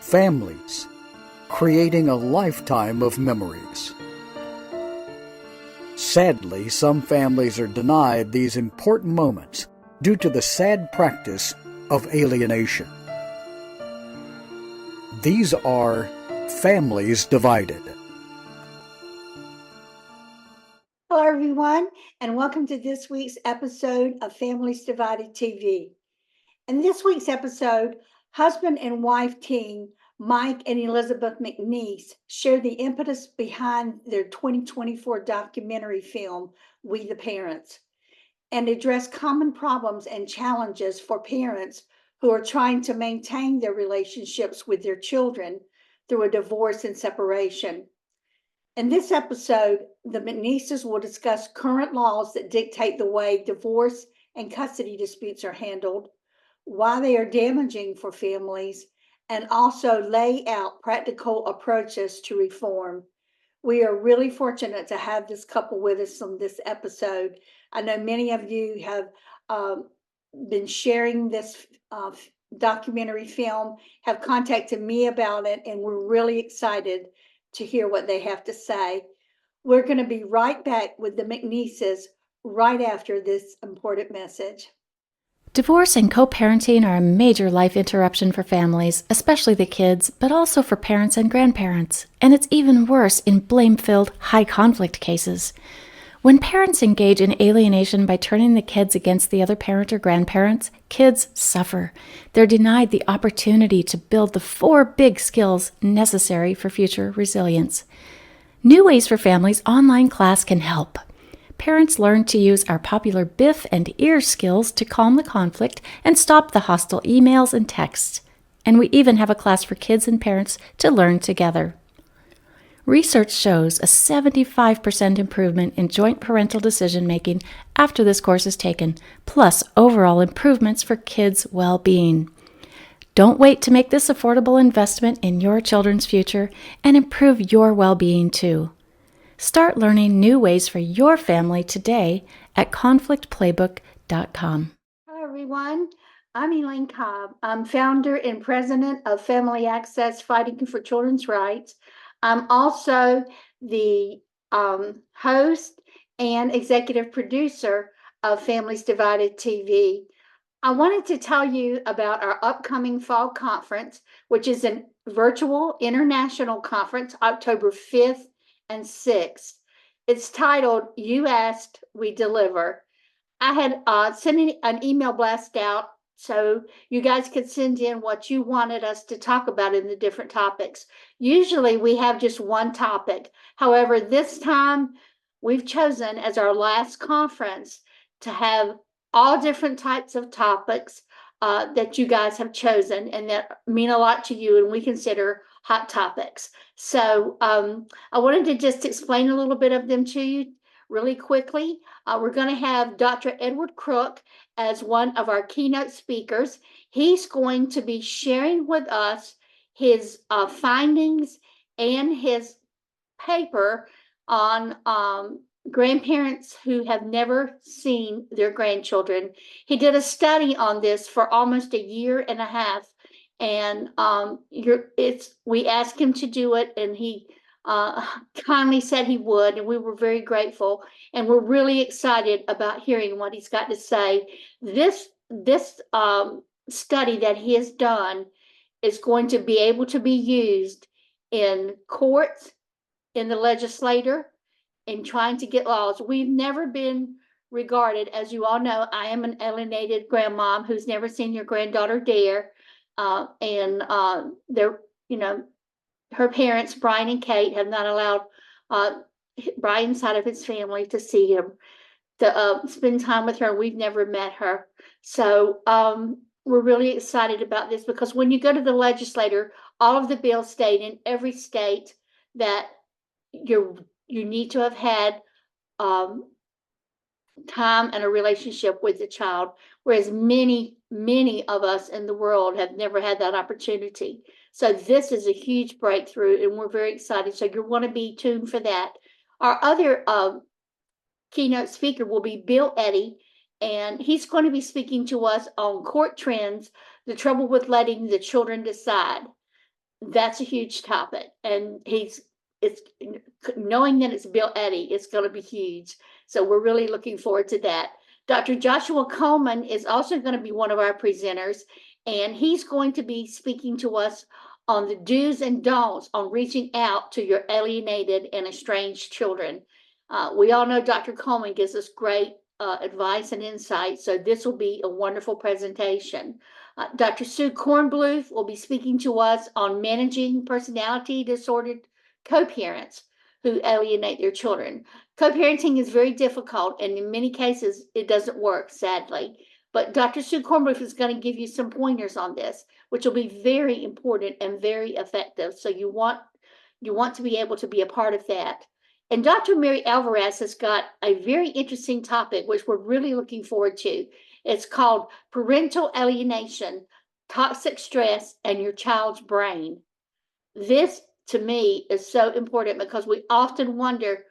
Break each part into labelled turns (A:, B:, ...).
A: families, creating a lifetime of memories. Sadly, some families are denied these important moments due to the sad practice of alienation. These are families divided.
B: Hello, everyone, and welcome to this week's episode of Families Divided TV. In this week's episode, husband and wife team Mike and Elizabeth McNeese share the impetus behind their 2024 documentary film, We the Parents, and address common problems and challenges for parents who are trying to maintain their relationships with their children through a divorce and separation. In this episode, the McNeeses will discuss current laws that dictate the way divorce and custody disputes are handled, why they are damaging for families, and also lay out practical approaches to reform. We are really fortunate to have this couple with us on this episode. I know many of you have been sharing this documentary film, have contacted me about it, and we're really excited to hear what they have to say. We're going to be right back with the McNeeses right after this important message.
C: Divorce and co-parenting are a major life interruption for families, especially the kids, but also for parents and grandparents. And it's even worse in blame-filled, high-conflict cases. When parents engage in alienation by turning the kids against the other parent or grandparents, kids suffer. They're denied the opportunity to build the 4 big skills necessary for future resilience. New Ways for Families online class can help. Parents learn to use our popular BIF and EAR skills to calm the conflict and stop the hostile emails and texts. And we even have a class for kids and parents to learn together. Research shows a 75% improvement in joint parental decision-making after this course is taken, plus overall improvements for kids' well-being. Don't wait to make this affordable investment in your children's future and improve your well-being too. Start learning new ways for your family today at conflictplaybook.com.
B: Hello, everyone. I'm Elaine Cobb. I'm founder and president of Family Access Fighting for Children's Rights. I'm also the host and executive producer of Families Divided TV. I wanted to tell you about our upcoming fall conference, which is a virtual international conference, October 5th and 6th. It's titled You Asked, We Deliver. I had sent an email blast out so you guys could send in what you wanted us to talk about in the different topics. Usually we have just one topic. However, this time we've chosen as our last conference to have all different types of topics that you guys have chosen and that mean a lot to you and we consider hot topics. So I wanted to just explain a little bit of them to you really quickly. We're going to have Dr. Edward Crook as one of our keynote speakers. He's going to be sharing with us his findings and his paper on grandparents who have never seen their grandchildren. He did a study on this for almost a year and a half, and we asked him to do it, and he kindly said he would, and we were very grateful, and we're really excited about hearing what he's got to say. This study that he has done is going to be able to be used in courts, in the legislature, in trying to get laws. We've never been regarded, as you all know, I am an alienated grandmom who's never seen your granddaughter dare, and they're, her parents, Brian and Kate, have not allowed Brian's side of his family to see him, to spend time with her. We've never met her. So we're really excited about this because when you go to the legislature, all of the bills state in every state that you need to have had time and a relationship with the child, whereas many of us in the world have never had that opportunity. So this is a huge breakthrough, and we're very excited. So you want to be tuned for that. Our other keynote speaker will be Bill Eddy, and he's going to be speaking to us on court trends, the trouble with letting the children decide. That's a huge topic, and it's knowing that it's Bill Eddy, it's going to be huge. So we're really looking forward to that. Dr. Joshua Coleman is also going to be one of our presenters, and he's going to be speaking to us on the do's and don'ts on reaching out to your alienated and estranged children. We all know Dr. Coleman gives us great advice and insight, so this will be a wonderful presentation. Dr. Sue Kornbluth will be speaking to us on managing personality disordered co-parents who alienate their children. Co-parenting is very difficult, and in many cases, it doesn't work, sadly. But Dr. Sue Kornbluth is going to give you some pointers on this, which will be very important and very effective. So you want to be able to be a part of that. And Dr. Mary Alvarez has got a very interesting topic, which we're really looking forward to. It's called Parental Alienation, Toxic Stress, and Your Child's Brain. This, to me, is so important because we often wonder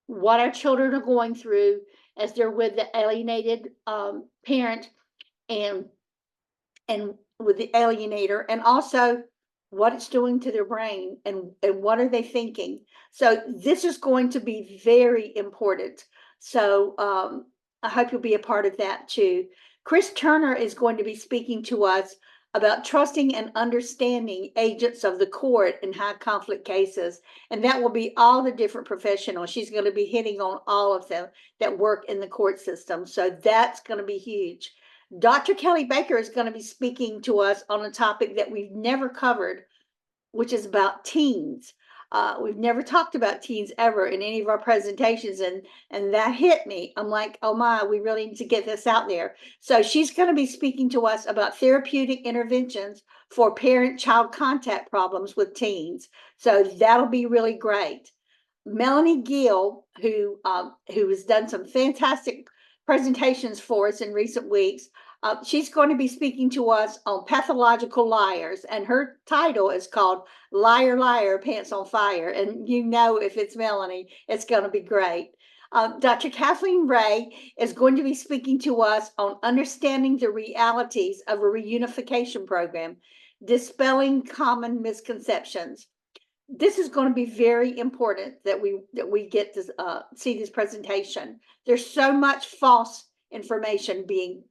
B: what our children are going through as they're with the alienated parent and with the alienator, and also what it's doing to their brain and what are they thinking. So this is going to be very important. So I hope you'll be a part of that too. Chris Turner is going to be speaking to us about trusting and understanding agents of the court in high conflict cases. And that will be all the different professionals. She's going to be hitting on all of them that work in the court system. So that's going to be huge. Dr. Kelly Baker is going to be speaking to us on a topic that we've never covered, which is about teens. We've never talked about teens ever in any of our presentations, and that hit me. I'm like, oh my, we really need to get this out there. So she's going to be speaking to us about therapeutic interventions for parent-child contact problems with teens. So that'll be really great. Melanie Gill, who has done some fantastic presentations for us in recent weeks, she's going to be speaking to us on pathological liars, and her title is called Liar, Liar, Pants on Fire. And you know, if it's Melanie, it's going to be great. Dr. Kathleen Ray is going to be speaking to us on understanding the realities of a reunification program, dispelling common misconceptions. This is going to be very important that we get to see this presentation. There's so much false information being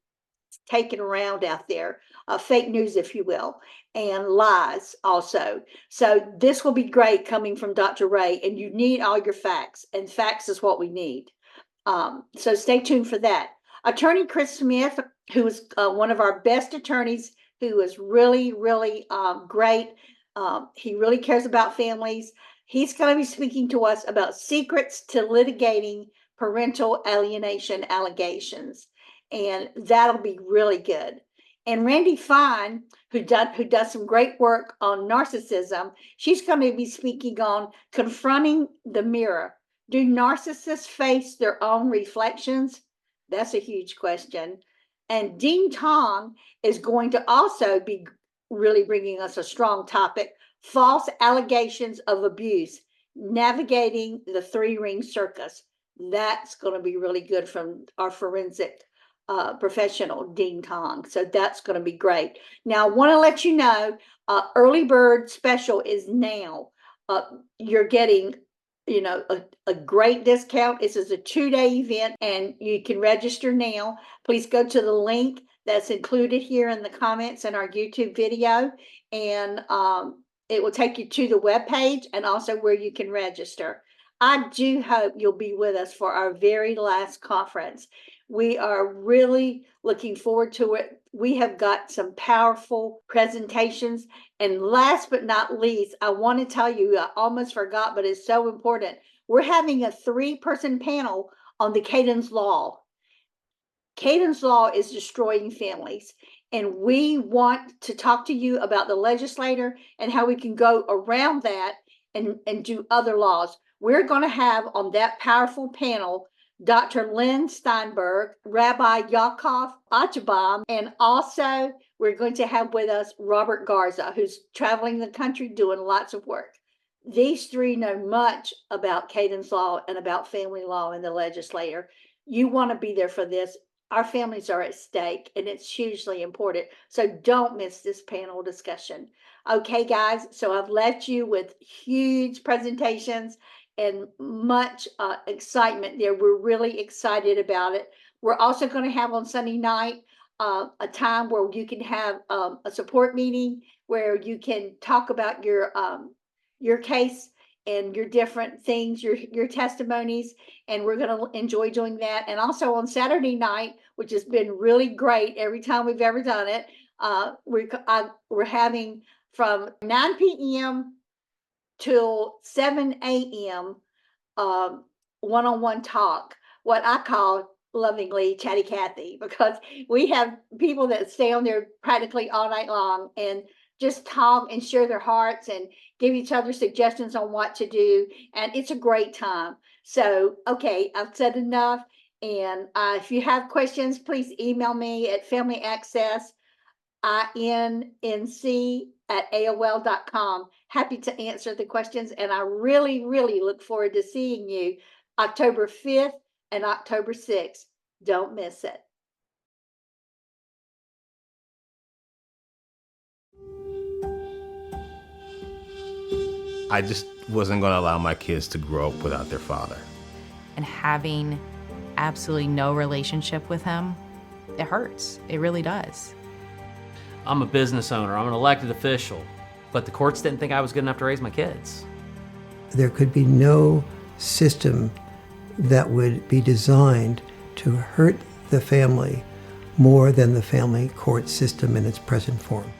B: taken around out there, fake news, if you will, and lies also. So this will be great coming from Dr. Ray, and you need all your facts, and facts is what we need. So stay tuned for that. Attorney Chris Smith, who is one of our best attorneys, who is really, really great. He really cares about families. He's going to be speaking to us about secrets to litigating parental alienation allegations. And that'll be really good. And Randy Fine, who does some great work on narcissism, she's going to be speaking on confronting the mirror. Do narcissists face their own reflections? That's a huge question. And Dean Tong is going to also be really bringing us a strong topic: false allegations of abuse, navigating the three-ring circus. That's going to be really good from our forensic professional, Dean Tong. So that's going to be great. Now, I want to let you know, early bird special is now. You're getting, a great discount. This is a 2-day event, and you can register now. Please go to the link that's included here in the comments in our YouTube video, and it will take you to the webpage and also where you can register. I do hope you'll be with us for our very last conference. We are really looking forward to it. We have got some powerful presentations. And last but not least, I want to tell you, I almost forgot, but it's so important. We're having a 3-person panel on the Cadence Law. Cadence Law is destroying families. And we want to talk to you about the legislator and how we can go around that and do other laws. We're going to have on that powerful panel Dr. Lynn Steinberg, Rabbi Yaakov Achabam, and also we're going to have with us Robert Garza, who's traveling the country doing lots of work. These 3 know much about Cadence Law and about family law and the legislator. You want to be there for this. our families are at stake, and it's hugely important. So don't miss this panel discussion. Okay, guys, so I've left you with huge presentations and much excitement there. We're really excited about it. We're also going to have on Sunday night a time where you can have a support meeting where you can talk about your case and your different things, your testimonies, and we're going to enjoy doing that. And also on Saturday night, which has been really great every time we've ever done it, we're having from 9 p.m. till 7 a.m. One-on-one talk, what I call lovingly Chatty Cathy, because we have people that stay on there practically all night long and just talk and share their hearts and give each other suggestions on what to do. And it's a great time. So, okay, I've said enough. And if you have questions, please email me at familyaccessinc@aol.com. Happy to answer the questions. And I really, really look forward to seeing you October 5th and October 6th. Don't miss it.
D: I just wasn't going to allow my kids to grow up without their father.
E: And having absolutely no relationship with him, it hurts. It really does.
F: I'm a business owner. I'm an elected official. But the courts didn't think I was good enough to raise my kids.
G: There could be no system that would be designed to hurt the family more than the family court system in its present form.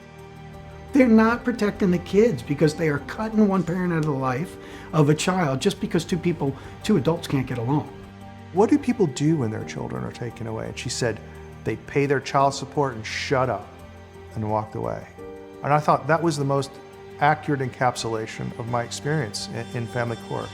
H: They're not protecting the kids because they are cutting one parent out of the life of a child just because two adults can't get along.
I: What do people do when their children are taken away? And she said they pay their child support and shut up, and walked away. And I thought that was the most accurate encapsulation of my experience in family court.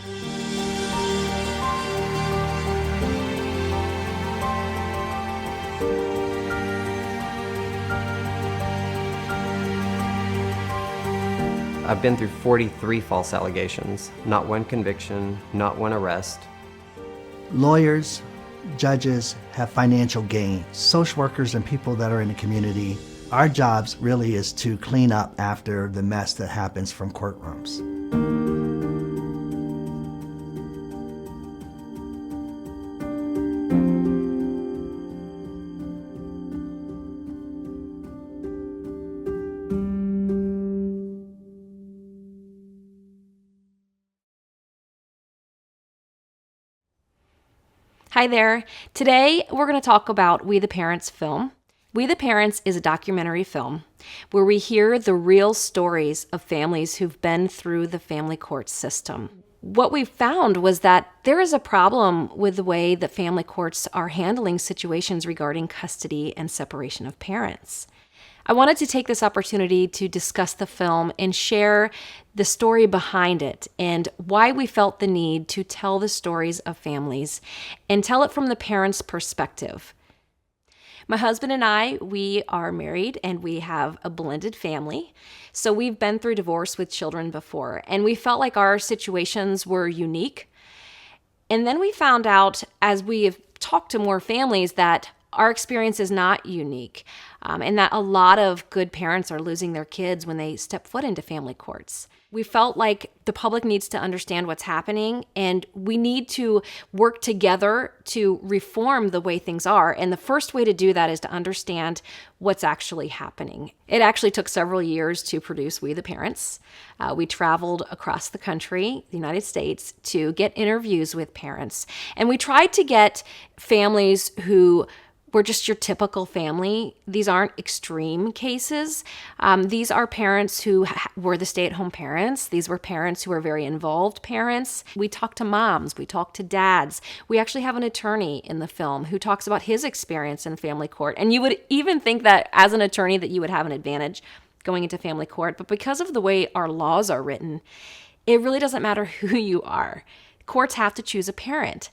J: I've been through 43 false allegations, not one conviction, not one arrest.
K: Lawyers, judges have financial gain. Social workers and people that are in the community, our jobs really is to clean up after the mess that happens from courtrooms.
L: Hi there. Today we're going to talk about We the Parents film. We the Parents is a documentary film where we hear the real stories of families who've been through the family court system. What we found was that there is a problem with the way that family courts are handling situations regarding custody and separation of parents. I wanted to take this opportunity to discuss the film and share the story behind it and why we felt the need to tell the stories of families and tell it from the parents' perspective. My husband and I, we are married and we have a blended family. So we've been through divorce with children before, and we felt like our situations were unique. And then we found out as we have talked to more families that our experience is not unique, and that a lot of good parents are losing their kids when they step foot into family courts. We felt like the public needs to understand what's happening, and we need to work together to reform the way things are. And the first way to do that is to understand what's actually happening. It actually took several years to produce We the Parents. We traveled across the country, the United States, to get interviews with parents. And we tried to get families who were just your typical family. These aren't extreme cases. These are parents who were the stay-at-home parents. These were parents who were very involved parents. We talked to moms. We talked to dads. We actually have an attorney in the film who talks about his experience in family court. And you would even think that as an attorney that you would have an advantage going into family court. But because of the way our laws are written, it really doesn't matter who you are. Courts have to choose a parent.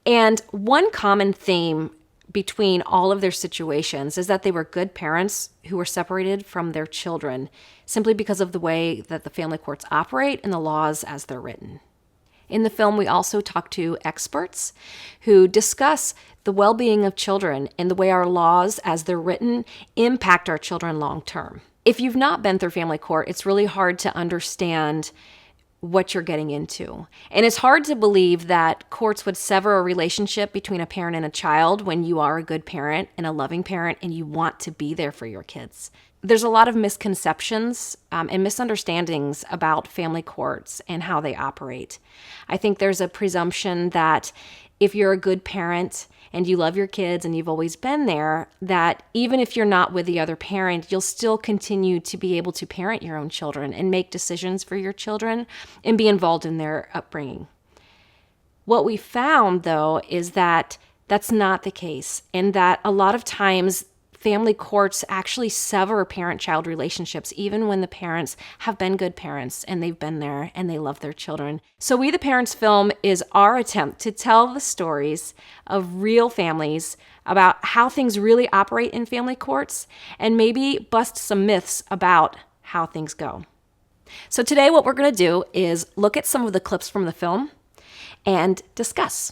L: And one common theme between all of their situations is that they were good parents who were separated from their children simply because of the way that the family courts operate and the laws as they're written. In the film, we also talk to experts who discuss the well-being of children and the way our laws, as they're written, impact our children long term. If you've not been through family court, it's really hard to understand what you're getting into. And it's hard to believe that courts would sever a relationship between a parent and a child when you are a good parent and a loving parent and you want to be there for your kids. There's a lot of misconceptions and misunderstandings about family courts and how they operate. I think there's a presumption that if you're a good parent and you love your kids and you've always been there, that even if you're not with the other parent, you'll still continue to be able to parent your own children and make decisions for your children and be involved in their upbringing. What we found, though, is that that's not the case, and that a lot of times family courts actually sever parent-child relationships even when the parents have been good parents and they've been there and they love their children. So We the Parents film is our attempt to tell the stories of real families about how things really operate in family courts and maybe bust some myths about how things go. So today what we're going to do is look at some of the clips from the film and discuss.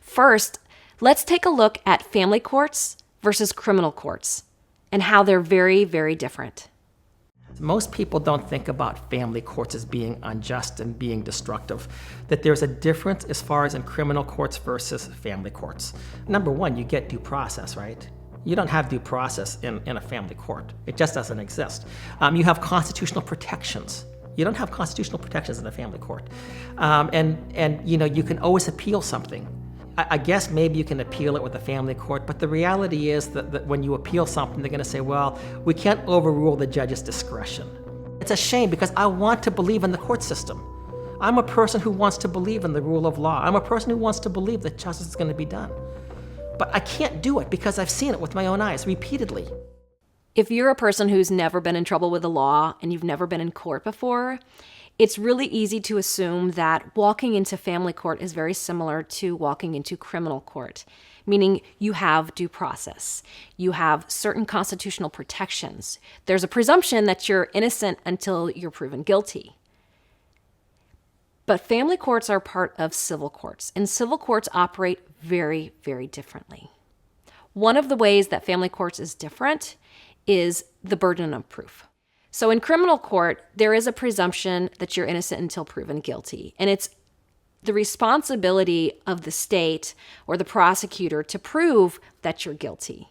L: First, let's take a look at family courts versus criminal courts and how they're very, very different.
M: Most people don't think about family courts as being unjust and being destructive, that there's a difference as far as in criminal courts versus family courts. Number one, you get due process, right? You don't have due process in a family court. It just doesn't exist. You have constitutional protections. You don't have constitutional protections in a family court. And you know, you can always appeal something. I guess maybe you can appeal it with a family court, but the reality is that when you appeal something, they're going to say, well, we can't overrule the judge's discretion. It's a shame because I want to believe in the court system. I'm a person who wants to believe in the rule of law. I'm a person who wants to believe that justice is going to be done. But I can't do it because I've seen it with my own eyes repeatedly.
L: If you're a person who's never been in trouble with the law and you've never been in court before, it's really easy to assume that walking into family court is very similar to walking into criminal court, meaning you have due process. You have certain constitutional protections. There's a presumption that you're innocent until you're proven guilty. But family courts are part of civil courts, and civil courts operate very, very differently. One of the ways that family courts is different is the burden of proof. So in criminal court, there is a presumption that you're innocent until proven guilty. And it's the responsibility of the state or the prosecutor to prove that you're guilty.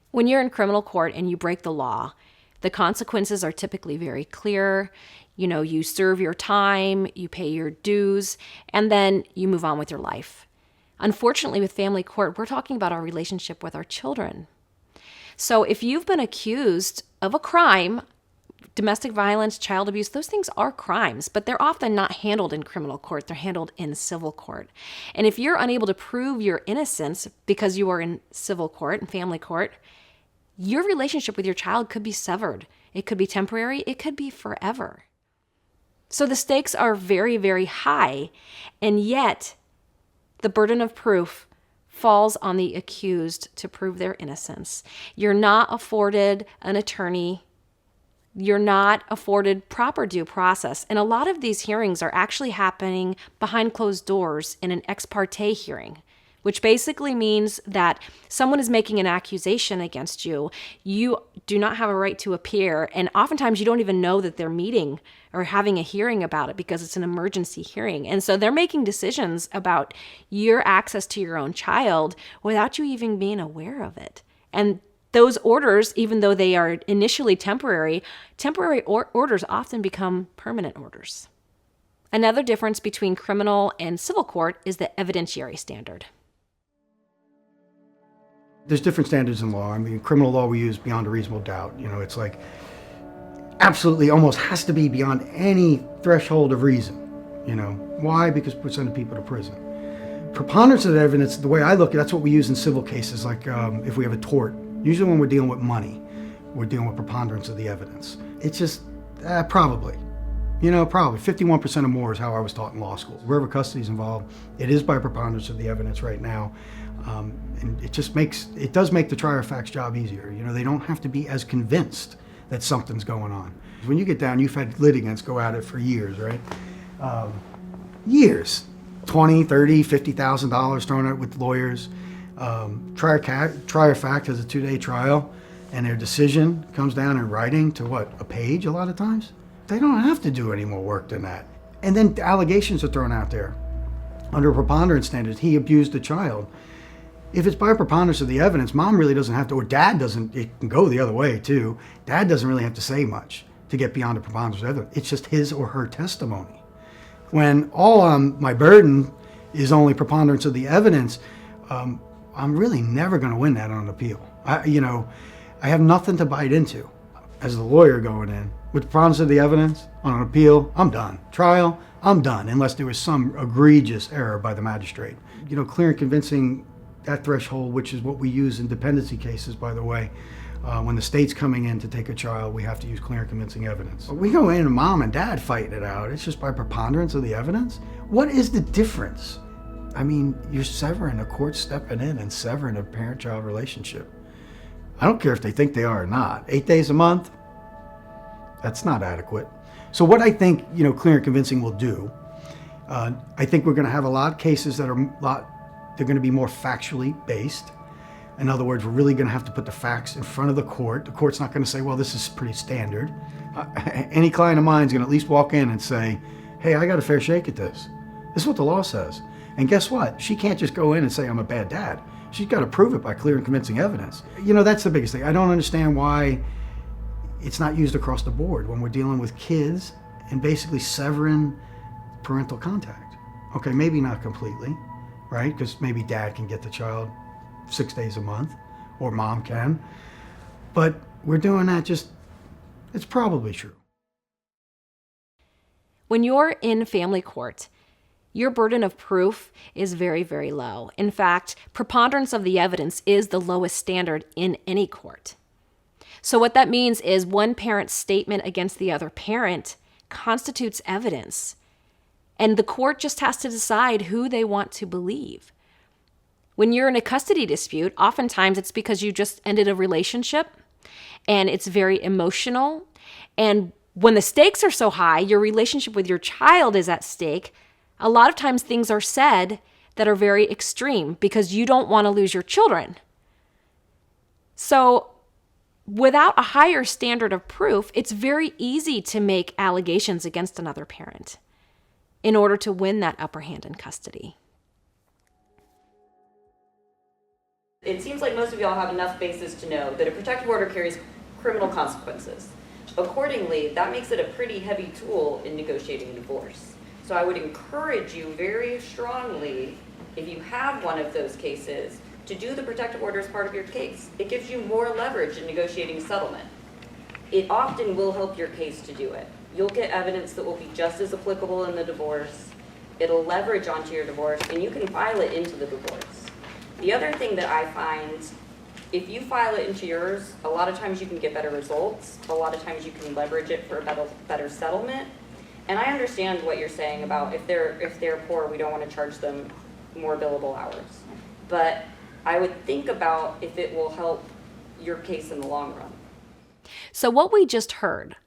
L: When you're in criminal court and you break the law, the consequences are typically very clear. You know, you serve your time, you pay your dues, and then you move on with your life. Unfortunately, with family court, we're talking about our relationship with our children. So if you've been accused of a crime, domestic violence, child abuse, those things are crimes, but they're often not handled in criminal court. They're handled in civil court. And if you're unable to prove your innocence because you are in civil court and family court, your relationship with your child could be severed. It could be temporary. It could be forever. So the stakes are very, very high, and yet the burden of proof falls on the accused to prove their innocence. You're not afforded an attorney. You're not afforded proper due process. And a lot of these hearings are actually happening behind closed doors in an ex parte hearing, which basically means that someone is making an accusation against you. You do not have a right to appear. And oftentimes you don't even know that they're meeting or having a hearing about it because it's an emergency hearing. And so they're making decisions about your access to your own child without you even being aware of it. And those orders, even though they are initially temporary orders often become permanent orders. Another difference between criminal and civil court is the evidentiary standard.
H: There's different standards in law. I mean, criminal law we use beyond a reasonable doubt. You know, it's like absolutely almost has to be beyond any threshold of reason. You know, why? Because we're sending people to prison. Preponderance of the evidence, the way I look at it, that's what we use in civil cases, like if we have a tort. Usually when we're dealing with money, we're dealing with preponderance of the evidence. It's just, probably. You know, probably 51% or more is how I was taught in law school. Wherever custody is involved, it is by preponderance of the evidence right now. And it does make the trier of fact's job easier. You know, they don't have to be as convinced that something's going on. When you get down, you've had litigants go at it for years, right? Years. $20,000, $30,000, $50,000 thrown out with lawyers. Trier fact has a 2-day trial, and their decision comes down in writing to what, a page a lot of times? They don't have to do any more work than that. And then allegations are thrown out there. Under preponderance standards, he abused the child. If it's by preponderance of the evidence, mom really doesn't have to, or dad doesn't, it can go the other way too. Dad doesn't really have to say much to get beyond the preponderance of evidence. It's just his or her testimony. When all my burden is only preponderance of the evidence, I'm really never going to win that on an appeal. I have nothing to bite into as the lawyer going in. With preponderance of the evidence on an appeal, I'm done. Trial, I'm done, unless there was some egregious error by the magistrate. Clear and convincing, that threshold, which is what we use in dependency cases, by the way. When the state's coming in to take a child, we have to use clear and convincing evidence. We go in and mom and dad fighting it out. It's just by preponderance of the evidence. What is the difference? I mean, you're severing, a court stepping in and severing a parent-child relationship. I don't care if they think they are or not. 8 days a month, that's not adequate. So what I think, clear and convincing will do, I think we're going to have a lot of cases that they're going to be more factually based. In other words, we're really going to have to put the facts in front of the court. The court's not going to say, well, this is pretty standard. Any client of mine is going to at least walk in and say, hey, I got a fair shake at this. This is what the law says. And guess what? She can't just go in and say I'm a bad dad. She's got to prove it by clear and convincing evidence. That's the biggest thing. I don't understand why it's not used across the board when we're dealing with kids and basically severing parental contact. Okay, maybe not completely, right? Because maybe dad can get the child 6 days a month, or mom can. But we're doing that it's probably true.
L: When you're in family court, your burden of proof is very, very low. In fact, preponderance of the evidence is the lowest standard in any court. So what that means is one parent's statement against the other parent constitutes evidence, and the court just has to decide who they want to believe. When you're in a custody dispute, oftentimes it's because you just ended a relationship and it's very emotional. And when the stakes are so high, your relationship with your child is at stake. A lot of times things are said that are very extreme because you don't want to lose your children. So without a higher standard of proof, it's very easy to make allegations against another parent in order to win that upper hand in custody.
N: It seems like most of y'all have enough basis to know that a protective order carries criminal consequences. Accordingly, that makes it a pretty heavy tool in negotiating a divorce. So I would encourage you very strongly, if you have one of those cases, to do the protective order as part of your case. It gives you more leverage in negotiating settlement. It often will help your case to do it. You'll get evidence that will be just as applicable in the divorce. It'll leverage onto your divorce, and you can file it into the divorce. The other thing that I find, if you file it into yours, a lot of times you can get better results. A lot of times you can leverage it for a better settlement. And I understand what you're saying about if they're poor, we don't want to charge them more billable hours. But I would think about if it will help your case in the long run.
L: So what we just heard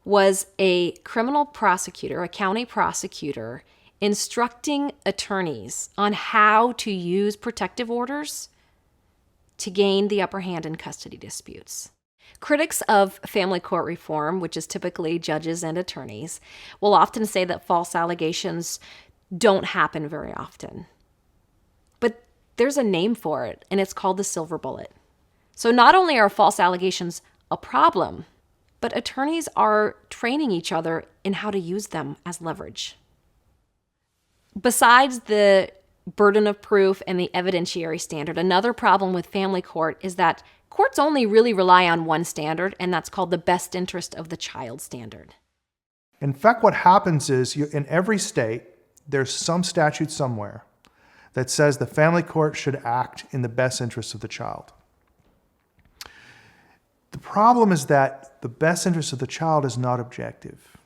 L: was a criminal prosecutor, a county prosecutor, instructing attorneys on how to use protective orders to gain the upper hand in custody disputes. Critics of family court reform, which is typically judges and attorneys, will often say that false allegations don't happen very often. But there's a name for it, and it's called the silver bullet. So not only are false allegations a problem, but attorneys are training each other in how to use them as leverage. Besides the burden of proof and the evidentiary standard, another problem with family court is that courts only really rely on one standard, and that's called the best interest of the child standard.
I: In fact, what happens is in every state, there's some statute somewhere that says the family court should act in the best interest of the child. The problem is that the best interest of the child is not objective.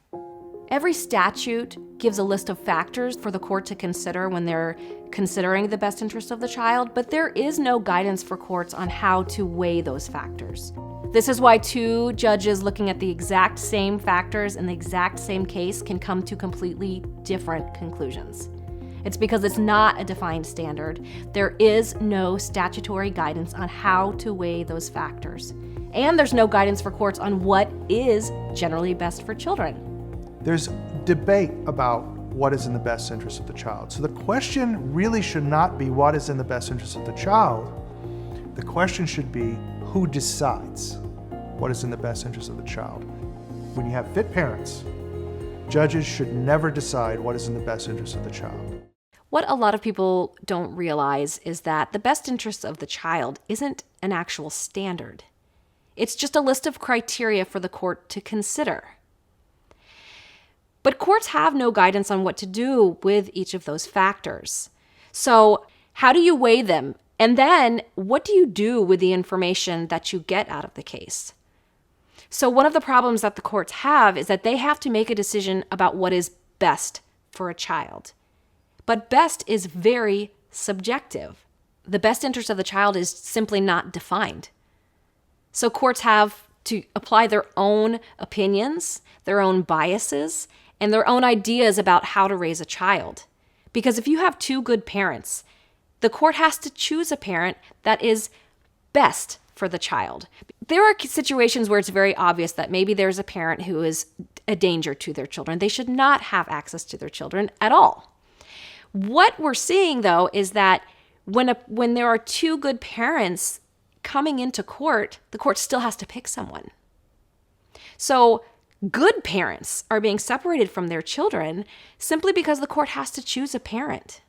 L: Every statute gives a list of factors for the court to consider when they're considering the best interest of the child, but there is no guidance for courts on how to weigh those factors. This is why two judges looking at the exact same factors in the exact same case can come to completely different conclusions. It's because it's not a defined standard. There is no statutory guidance on how to weigh those factors. And there's no guidance for courts on what is generally best for children.
I: There's debate about what is in the best interest of the child. So the question really should not be what is in the best interest of the child. The question should be who decides what is in the best interest of the child. When you have fit parents, judges should never decide what is in the best interest of the child.
L: What a lot of people don't realize is that the best interest of the child isn't an actual standard. It's just a list of criteria for the court to consider. But courts have no guidance on what to do with each of those factors. So how do you weigh them? And then what do you do with the information that you get out of the case? So one of the problems that the courts have is that they have to make a decision about what is best for a child. But best is very subjective. The best interest of the child is simply not defined. So courts have to apply their own opinions, their own biases, and their own ideas about how to raise a child. Because if you have two good parents, the court has to choose a parent that is best for the child. There are situations where it's very obvious that maybe there's a parent who is a danger to their children. They should not have access to their children at all. What we're seeing, though, is that when there are two good parents coming into court, the court still has to pick someone. So good parents are being separated from their children simply because the court has to choose a parent.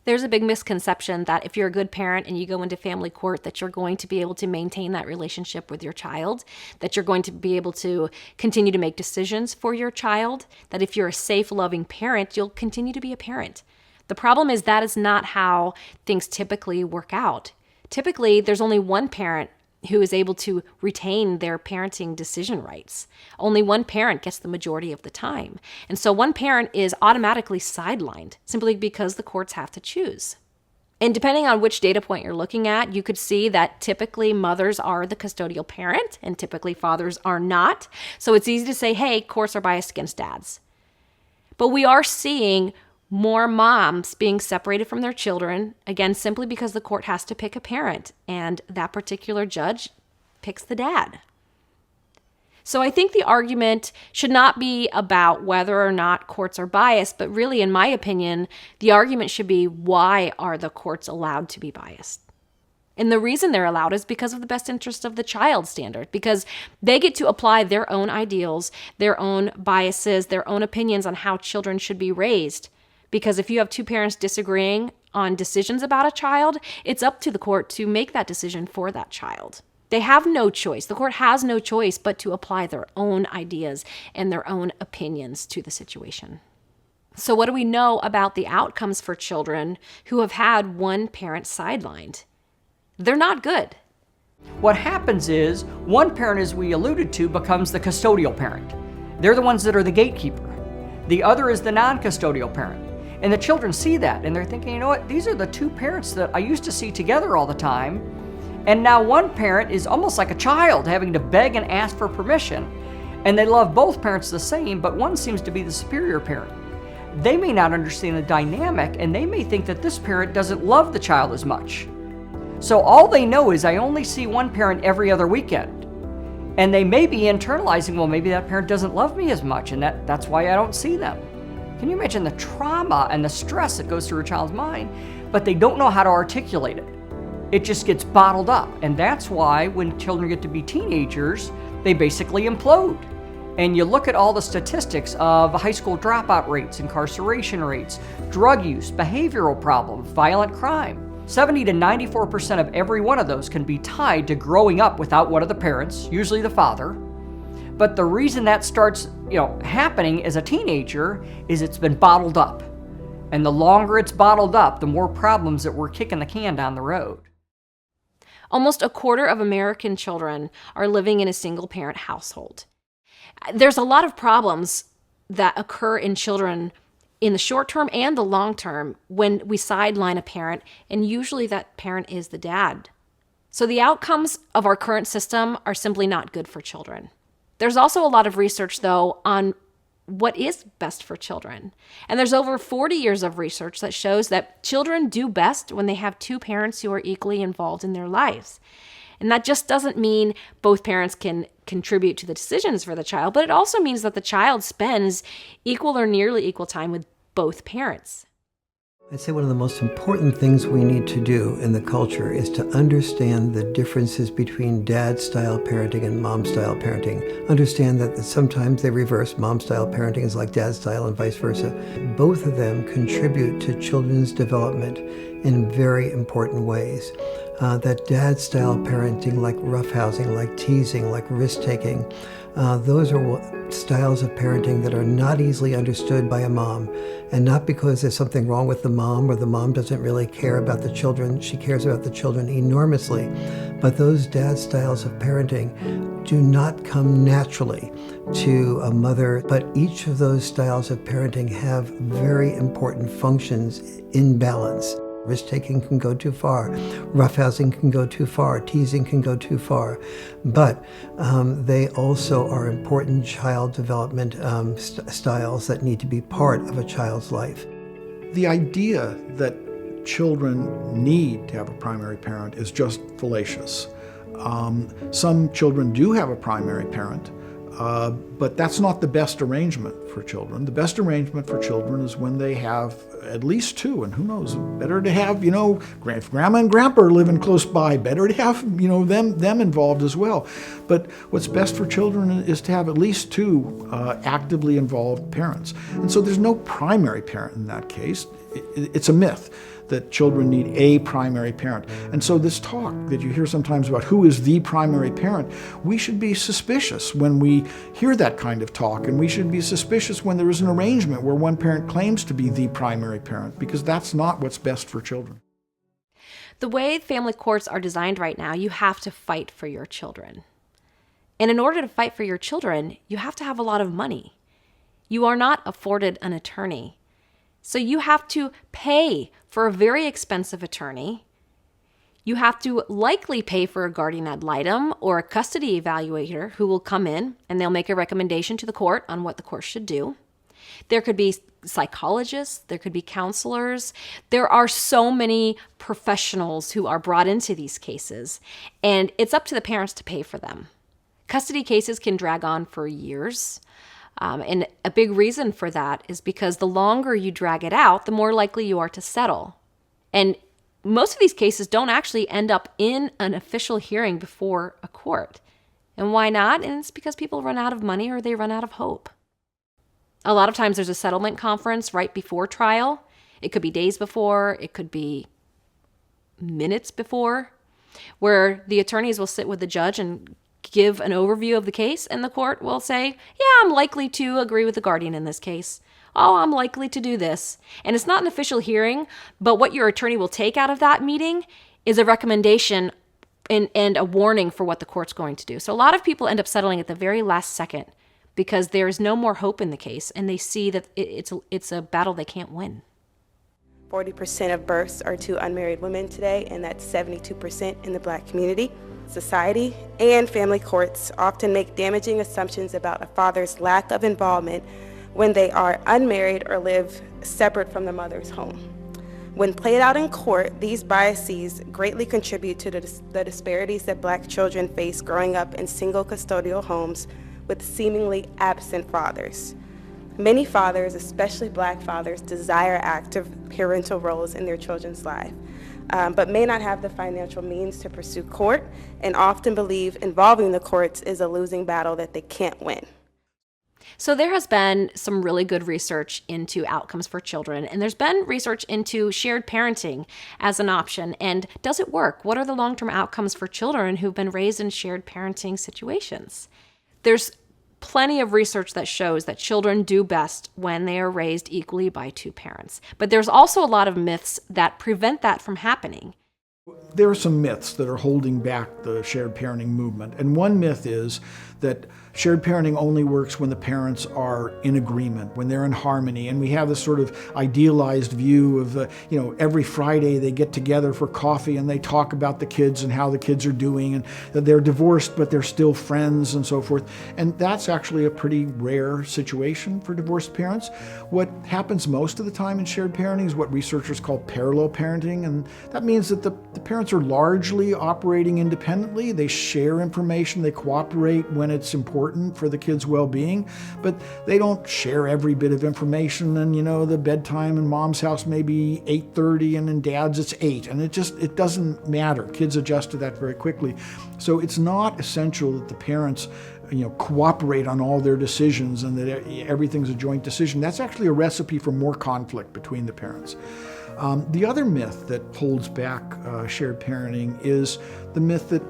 L: There's a big misconception that if you're a good parent and you go into family court, that you're going to be able to maintain that relationship with your child, that you're going to be able to continue to make decisions for your child, that if you're a safe, loving parent, you'll continue to be a parent. The problem is that is not how things typically work out. Typically, there's only one parent who is able to retain their parenting decision rights. Only one parent gets the majority of the time. And so one parent is automatically sidelined simply because the courts have to choose. And depending on which data point you're looking at, you could see that typically mothers are the custodial parent and typically fathers are not. So it's easy to say, hey, courts are biased against dads. But we are seeing more moms being separated from their children, again, simply because the court has to pick a parent, and that particular judge picks the dad. So I think the argument should not be about whether or not courts are biased, but really, in my opinion, the argument should be, why are the courts allowed to be biased? And the reason they're allowed is because of the best interest of the child standard, because they get to apply their own ideals, their own biases, their own opinions on how children should be raised. Because if you have two parents disagreeing on decisions about a child, it's up to the court to make that decision for that child. They have no choice. The court has no choice but to apply their own ideas and their own opinions to the situation. So what do we know about the outcomes for children who have had one parent sidelined? They're not good.
O: What happens is one parent, as we alluded to, becomes the custodial parent. They're the ones that are the gatekeeper. The other is the non-custodial parent. And the children see that and they're thinking, you know what, these are the two parents that I used to see together all the time. And now one parent is almost like a child having to beg and ask for permission. And they love both parents the same, but one seems to be the superior parent. They may not understand the dynamic and they may think that this parent doesn't love the child as much. So all they know is I only see one parent every other weekend. And they may be internalizing, well, maybe that parent doesn't love me as much and that's why I don't see them. Can you imagine the trauma and the stress that goes through a child's mind? But they don't know how to articulate it. It just gets bottled up. And that's why when children get to be teenagers, they basically implode. And you look at all the statistics of high school dropout rates, incarceration rates, drug use, behavioral problems, violent crime. 70 to 94% of every one of those can be tied to growing up without one of the parents, usually the father. But the reason that starts, happening as a teenager is it's been bottled up. And the longer it's bottled up, the more problems that we're kicking the can down the road.
L: Almost a quarter of American children are living in a single-parent household. There's a lot of problems that occur in children in the short term and the long term when we sideline a parent, and usually that parent is the dad. So the outcomes of our current system are simply not good for children. There's also a lot of research, though, on what is best for children. And there's over 40 years of research that shows that children do best when they have two parents who are equally involved in their lives. And that just doesn't mean both parents can contribute to the decisions for the child, but it also means that the child spends equal or nearly equal time with both parents.
G: I'd say one of the most important things we need to do in the culture is to understand the differences between dad-style parenting and mom-style parenting. Understand that sometimes they reverse. Mom-style parenting is like dad-style and vice versa. Both of them contribute to children's development in very important ways. That dad-style parenting, like roughhousing, like teasing, like risk-taking, those are styles of parenting that are not easily understood by a mom. And not because there's something wrong with the mom or the mom doesn't really care about the children. She cares about the children enormously. But those dad styles of parenting do not come naturally to a mother. But each of those styles of parenting have very important functions in balance. Risk-taking can go too far. Roughhousing can go too far. Teasing can go too far. But they also are important child development styles that need to be part of a child's life.
P: The idea that children need to have a primary parent is just fallacious. Some children do have a primary parent, but that's not the best arrangement for children. The best arrangement for children is when they have at least two, and who knows, better to have, if grandma and grandpa are living close by, better to have, them involved as well. But what's best for children is to have at least two actively involved parents. And so there's no primary parent in that case. It's a myth that children need a primary parent. And so this talk that you hear sometimes about who is the primary parent, we should be suspicious when we hear that kind of talk, and we should be suspicious when there is an arrangement where one parent claims to be the primary parent, because that's not what's best for children.
L: The way family courts are designed right now, you have to fight for your children. And in order to fight for your children, you have to have a lot of money. You are not afforded an attorney. So you have to pay for a very expensive attorney. You have to likely pay for a guardian ad litem or a custody evaluator who will come in and they'll make a recommendation to the court on what the court should do. There could be psychologists, there could be counselors. There are so many professionals who are brought into these cases, and it's up to the parents to pay for them. Custody cases can drag on for years. And a big reason for that is because the longer you drag it out, the more likely you are to settle. And most of these cases don't actually end up in an official hearing before a court. And why not? And it's because people run out of money or they run out of hope. A lot of times there's a settlement conference right before trial. It could be days before, it could be minutes before, where the attorneys will sit with the judge and give an overview of the case, and the court will say, yeah, I'm likely to agree with the guardian in this case. Oh, I'm likely to do this. And it's not an official hearing, but what your attorney will take out of that meeting is a recommendation and a warning for what the court's going to do. So a lot of people end up settling at the very last second because there is no more hope in the case, and they see that it's a battle they can't win.
Q: 40% of births are to unmarried women today, and that's 72% in the Black community. Society and family courts often make damaging assumptions about a father's lack of involvement when they are unmarried or live separate from the mother's home. When played out in court, these biases greatly contribute to the disparities that Black children face growing up in single custodial homes with seemingly absent fathers. Many fathers, especially Black fathers, desire active parental roles in their children's life, but may not have the financial means to pursue court, and often believe involving the courts is a losing battle that they can't win.
L: So there has been some really good research into outcomes for children, and there's been research into shared parenting as an option. And does it work? What are the long-term outcomes for children who've been raised in shared parenting situations? There's plenty of research that shows that children do best when they are raised equally by two parents. But there's also a lot of myths that prevent that from happening.
P: There are some myths that are holding back the shared parenting movement. And one myth is that shared parenting only works when the parents are in agreement, when they're in harmony. And we have this sort of idealized view of, every Friday they get together for coffee and they talk about the kids and how the kids are doing, and that they're divorced but they're still friends and so forth. And that's actually a pretty rare situation for divorced parents. What happens most of the time in shared parenting is what researchers call parallel parenting, and that means that the parents are largely operating independently. They share information, they cooperate when it's important for the kids' well-being, but they don't share every bit of information. And the bedtime in mom's house may be 8:30 and in dad's it's 8, and it doesn't matter. Kids adjust to that very quickly. So it's not essential that the parents cooperate on all their decisions and that everything's a joint decision. That's actually a recipe for more conflict between the parents. The other myth that holds back shared parenting is the myth that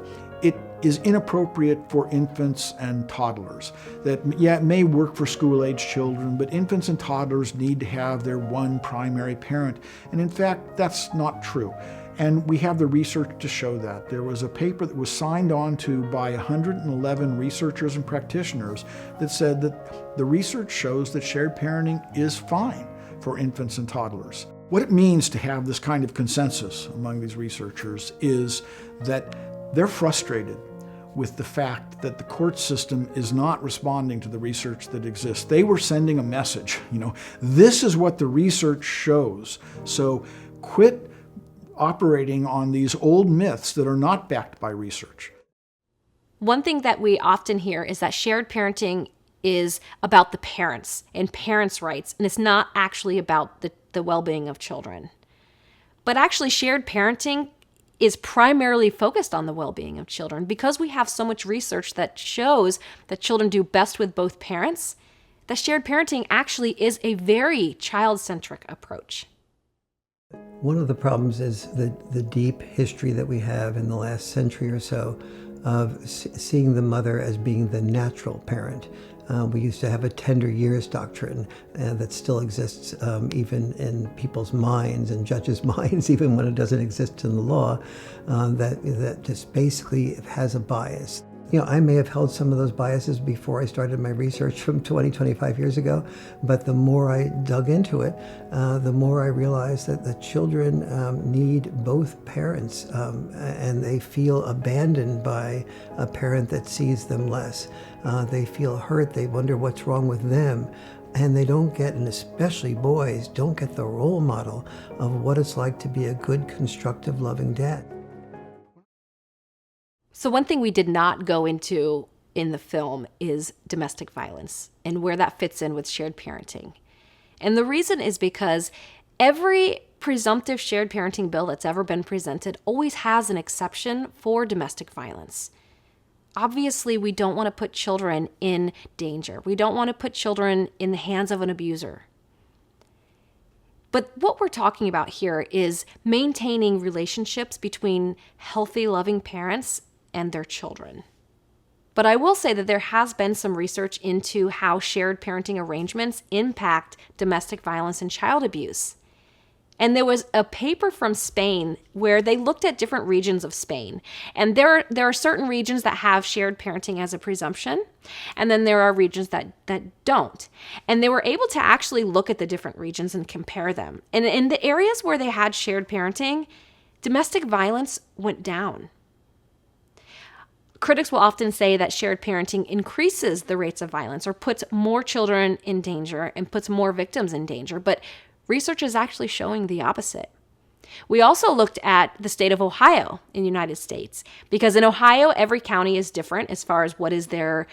P: it is inappropriate for infants and toddlers. That, it may work for school-age children, but infants and toddlers need to have their one primary parent. And in fact, that's not true. And we have the research to show that. There was a paper that was signed on to by 111 researchers and practitioners that said that the research shows that shared parenting is fine for infants and toddlers. What it means to have this kind of consensus among these researchers is that they're frustrated with the fact that the court system is not responding to the research that exists. They were sending a message, this is what the research shows, so quit operating on these old myths that are not backed by research.
L: One thing that we often hear is that shared parenting is about the parents and parents' rights, and it's not actually about the well-being of children. But actually, shared parenting is primarily focused on the well-being of children because we have so much research that shows that children do best with both parents. That shared parenting actually is a very child-centric approach.
G: One of the problems is the deep history that we have in the last century or so of seeing the mother as being the natural parent. We used to have a tender years doctrine that still exists even in people's minds and judges' minds, even when it doesn't exist in the law, that just basically has a bias. I may have held some of those biases before I started my research from 25 years ago, but the more I dug into it, the more I realized that the children need both parents, and they feel abandoned by a parent that sees them less. They feel hurt, they wonder what's wrong with them, and they don't get, and especially boys, don't get the role model of what it's like to be a good, constructive, loving dad.
L: So one thing we did not go into in the film is domestic violence and where that fits in with shared parenting. And the reason is because every presumptive shared parenting bill that's ever been presented always has an exception for domestic violence. Obviously, we don't want to put children in danger. We don't want to put children in the hands of an abuser. But what we're talking about here is maintaining relationships between healthy, loving parents and their children. But I will say that there has been some research into how shared parenting arrangements impact domestic violence and child abuse. And there was a paper from Spain where they looked at different regions of Spain. And there are certain regions that have shared parenting as a presumption, and then there are regions that don't. And they were able to actually look at the different regions and compare them. And in the areas where they had shared parenting, domestic violence went down. Critics will often say that shared parenting increases the rates of violence or puts more children in danger and puts more victims in danger, but research is actually showing the opposite. We also looked at the state of Ohio in the United States, because in Ohio, every county is different as far as what is their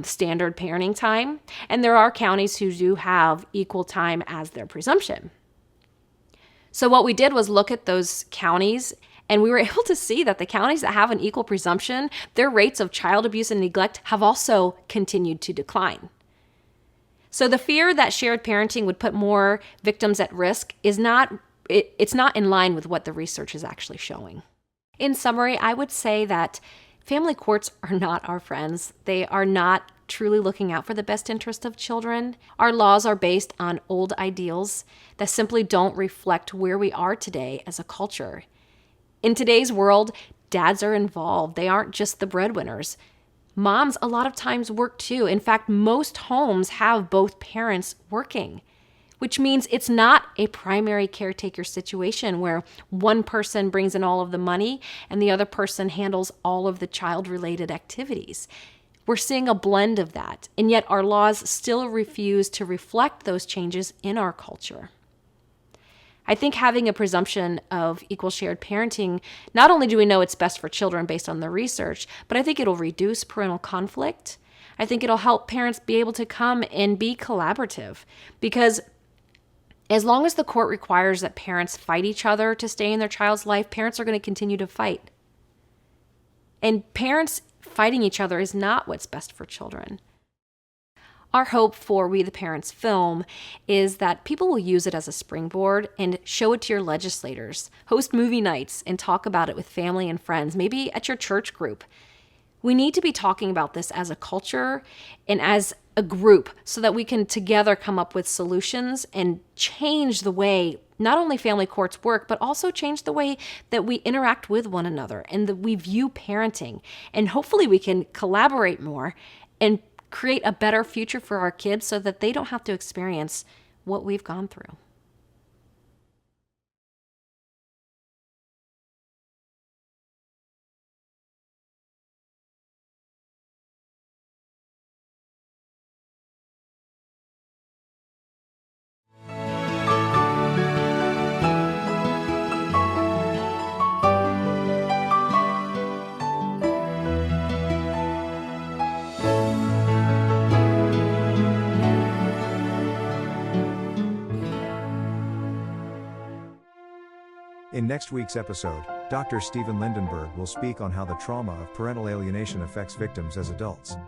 L: standard parenting time, and there are counties who do have equal time as their presumption. So what we did was look at those counties, and we were able to see that the counties that have an equal presumption, their rates of child abuse and neglect have also continued to decline. So the fear that shared parenting would put more victims at risk is not in line with what the research is actually showing. In summary, I would say that family courts are not our friends. They are not truly looking out for the best interest of children. Our laws are based on old ideals that simply don't reflect where we are today as a culture. In today's world, dads are involved. They aren't just the breadwinners. Moms a lot of times work too. In fact, most homes have both parents working, which means it's not a primary caretaker situation where one person brings in all of the money and the other person handles all of the child-related activities. We're seeing a blend of that, and yet our laws still refuse to reflect those changes in our culture. I think having a presumption of equal shared parenting, not only do we know it's best for children based on the research, but I think it'll reduce parental conflict. I think it'll help parents be able to come and be collaborative, because as long as the court requires that parents fight each other to stay in their child's life, parents are going to continue to fight. And parents fighting each other is not what's best for children. Our hope for We the Parents film is that people will use it as a springboard and show it to your legislators, host movie nights, and talk about it with family and friends, maybe at your church group. We need to be talking about this as a culture and as a group so that we can together come up with solutions and change the way not only family courts work, but also change the way that we interact with one another and that we view parenting. And hopefully we can collaborate more and create a better future for our kids so that they don't have to experience what we've gone through.
R: In next week's episode, Dr. Stephen Lindenberg will speak on how the trauma of parental alienation affects victims as adults.